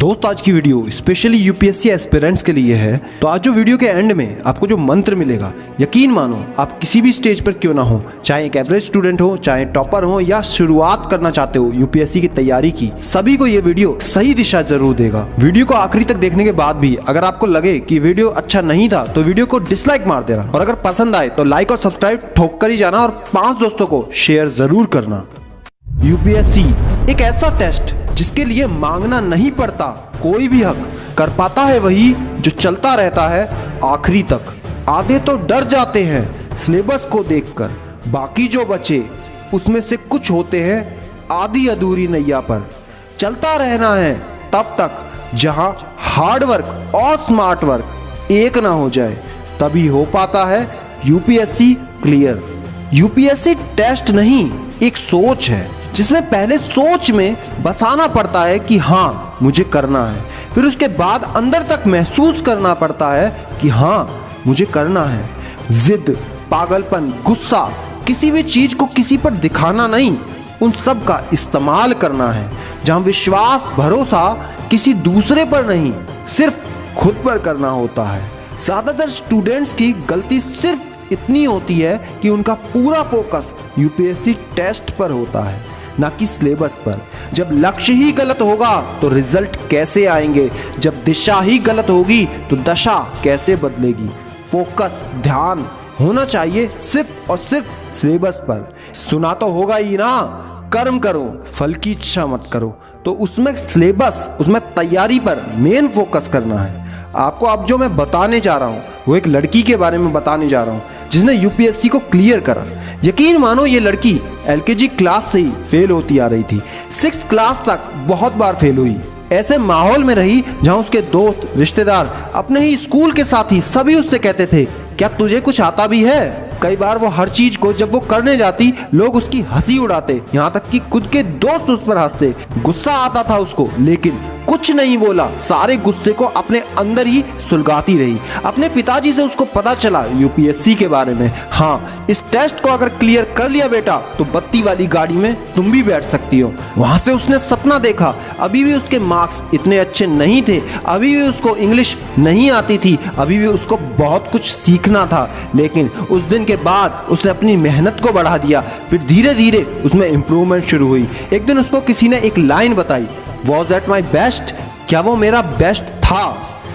दोस्त आज की वीडियो स्पेशली यूपीएससी एस्पिरेंट्स के लिए है। तो आज जो वीडियो के एंड में आपको जो मंत्र मिलेगा, यकीन मानो आप किसी भी स्टेज पर क्यों ना हो, चाहे एक एवरेज स्टूडेंट हो, चाहे टॉपर हो या शुरुआत करना चाहते हो यूपीएससी की तैयारी की, सभी को ये वीडियो सही दिशा जरूर देगा। वीडियो को आखिरी तक देखने के बाद भी अगर आपको लगे कि वीडियो अच्छा नहीं था तो वीडियो को डिसलाइक मार देना, और अगर पसंद आए तो लाइक और सब्सक्राइब ठोक कर ही जाना और 5 दोस्तों को शेयर जरूर करना। यूपीएससी एक ऐसा टेस्ट जिसके लिए मांगना नहीं पड़ता कोई भी हक, कर पाता है वही जो चलता रहता है आखिरी तक। आधे तो डर जाते हैं सिलेबस को देखकर, बाकी जो बचे उसमें से कुछ होते हैं आधी अधूरी नैया पर। चलता रहना है तब तक जहां हार्ड वर्क और स्मार्ट वर्क एक ना हो जाए, तभी हो पाता है यूपीएससी क्लियर। यूपीएससी टेस्ट नहीं, एक सोच है जिसमें पहले सोच में बसाना पड़ता है कि हाँ मुझे करना है, फिर उसके बाद अंदर तक महसूस करना पड़ता है कि हाँ मुझे करना है। जिद, पागलपन, गुस्सा, किसी भी चीज को किसी पर दिखाना नहीं, उन सब का इस्तेमाल करना है। जहां विश्वास भरोसा किसी दूसरे पर नहीं, सिर्फ खुद पर करना होता है। ज्यादातर स्टूडेंट्स की गलती सिर्फ इतनी होती है कि उनका पूरा फोकस यूपीएससी टेस्ट पर होता है, ना कि सिलेबस पर। जब लक्ष्य ही गलत होगा तो रिजल्ट कैसे आएंगे? जब दिशा ही गलत होगी तो दशा कैसे बदलेगी? फोकस, ध्यान होना चाहिए सिर्फ और सिर्फ सिलेबस पर। सुना तो होगा ही ना, कर्म करो फल की इच्छा मत करो। तो उसमें सिलेबस, उसमें तैयारी पर मेन फोकस करना है। आपको अब जो मैं बताने जा रहा हूँ वो एक लड़की के बारे में बताने जा रहा हूँ जिसने यूपीएससी को क्लियर करा। यकीन मानो ये लड़की एलकेजी क्लास से ही फेल होती आ रही थी, 6th क्लास तक बहुत बार फेल हुई। ऐसे माहौल में रही जहां उसके दोस्त, रिश्तेदार, अपने ही स्कूल के साथी सभी उससे कहते थे क्या तुझे कुछ आता भी है? कई बार वो हर चीज को जब वो करने जाती लोग उसकी हंसी उड़ाते, यहाँ तक कि खुद के दोस्त उस पर हंसते। गुस्सा आता था उसको लेकिन कुछ नहीं बोला, सारे गुस्से को अपने अंदर ही सुलगाती रही। अपने पिताजी से उसको पता चला यूपीएससी के बारे में। हाँ, इस टेस्ट को अगर क्लियर कर लिया बेटा तो बत्ती वाली गाड़ी में तुम भी बैठ सकती हो। वहां से उसने सपना देखा। अभी भी उसके मार्क्स इतने अच्छे नहीं थे, अभी भी उसको इंग्लिश नहीं आती थी, अभी भी उसको बहुत कुछ सीखना था, लेकिन उस दिन के बाद उसने अपनी मेहनत को बढ़ा दिया। फिर धीरे धीरे उसमें इंप्रूवमेंट शुरू हुई। एक दिन उसको किसी ने एक लाइन बताई, Was that my best? क्या वो मेरा बेस्ट था?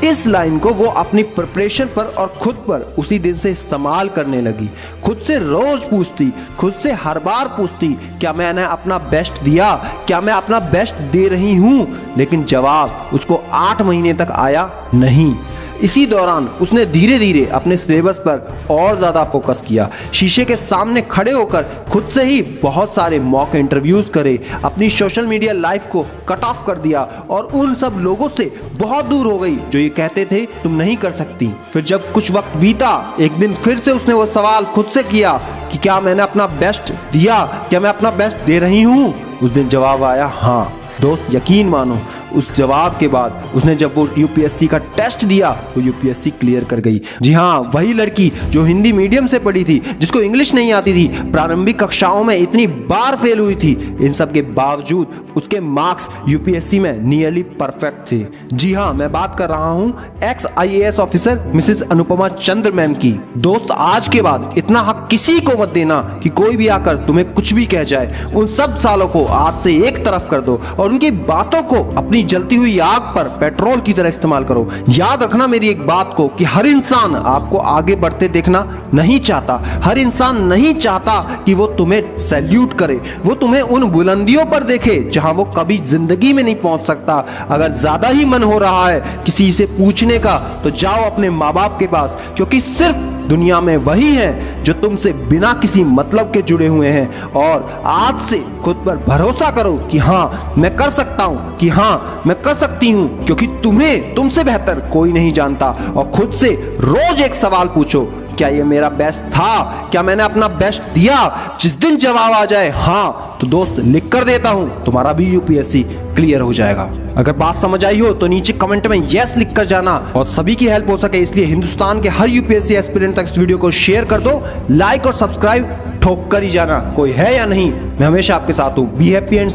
इस लाइन को वो अपनी प्रिपरेशन पर और खुद पर उसी दिन से इस्तेमाल करने लगी। खुद से रोज पूछती, खुद से हर बार पूछती, क्या मैंने अपना बेस्ट दिया? क्या मैं अपना बेस्ट दे रही हूँ? लेकिन जवाब उसको 8 महीने तक आया नहीं। इसी दौरान उसने धीरे धीरे अपने सिलेबस पर और ज़्यादा फोकस किया। शीशे के सामने खड़े होकर खुद से ही बहुत सारे मॉक इंटरव्यूज़ करे, अपनी सोशल मीडिया लाइफ को कट ऑफ कर दिया और उन सब लोगों से बहुत दूर हो गई जो ये कहते थे तुम नहीं कर सकती। फिर जब कुछ वक्त बीता, एक दिन फिर से उसने वो सवाल खुद से किया कि क्या मैंने अपना बेस्ट दिया? क्या मैं अपना बेस्ट दे रही हूँ? उस दिन जवाब आया हाँ। दोस्त यकीन मानो उस जवाब के बाद उसने जब वो यूपीएससी का टेस्ट दिया वो यूपीएससी क्लियर कर गई। जी हाँ, वही लड़की जो हिंदी मीडियम से पढ़ी थी, जिसको इंग्लिश नहीं आती थी, प्रारंभिक कक्षाओं में इतनी बार फेल हुई थी, इन सब के बावजूद उसके मार्क्स यूपीएससी में नियरली परफेक्ट थे। जी हाँ, मैं बात कर रहा हूँ ex IAS officer Mrs Anupama Chandra ma'am की। दोस्त आज के बाद इतना हक किसी को मत देना कि कोई भी आकर तुम्हें कुछ भी कह जाए। उन सब सालों को आज से एक तरफ कर दो और उनकी बातों को अपनी जलती हुई आग पर पेट्रोल की तरह इस्तेमाल करो। याद रखना मेरी एक बात को कि हर इंसान आपको आगे बढ़ते देखना नहीं चाहता। हर इंसान नहीं चाहता कि वो तुम्हें सैल्यूट करे, वो तुम्हें उन बुलंदियों पर देखे जहां वो कभी जिंदगी में नहीं पहुंच सकता। अगर ज्यादा ही मन हो रहा है किसी से पूछने का तो जाओ अपने माँ बाप के पास, क्योंकि सिर्फ दुनिया में वही हैं जो तुमसे बिना किसी मतलब के जुड़े हुए हैं। और आज से खुद पर भरोसा करो कि हाँ मैं कर सकता हूँ, कि हाँ मैं कर सकती हूँ, क्योंकि तुम्हें तुमसे बेहतर कोई नहीं जानता। और खुद से रोज एक सवाल पूछो, क्या ये मेरा बेस्ट था? क्या मैंने अपना बेस्ट दिया? जिस दिन जवाब आ जाए हाँ तो दोस्त लिख कर देता हूँ तुम्हारा भी यूपीएससी क्लियर हो जाएगा। अगर बात समझ आई हो तो नीचे कमेंट में यस लिख कर जाना, और सभी की हेल्प हो सके इसलिए हिंदुस्तान के हर यूपीएससी एस्पिरेंट तक इस वीडियो को शेयर कर दो। लाइक और सब्सक्राइब ठोक कर ही जाना। कोई है या नहीं, मैं हमेशा आपके साथ हूँ। Be happy and